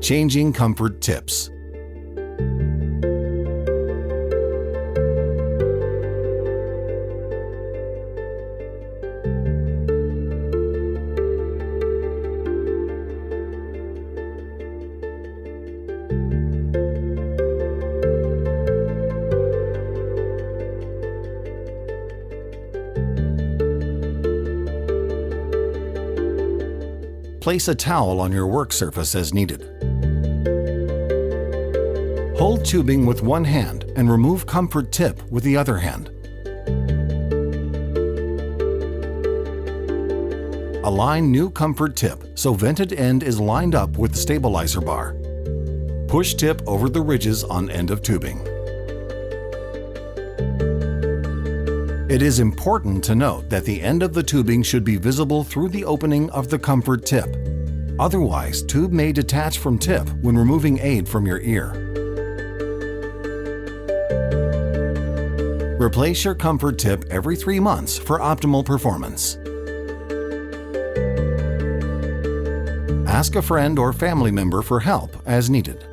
Changing comfort tips. Place a towel on your work surface as needed. Hold tubing with one hand and remove ComfortTip with the other hand. Align new ComfortTip so vented end is lined up with the stabilizer bar. Push tip over the ridges on end of tubing. It is important to note that the end of the tubing should be visible through the opening of the ComfortTip. Otherwise, tube may detach from tip when removing aid from your ear. Replace your ComfortTip every 3 months for optimal performance. Ask a friend or family member for help as needed.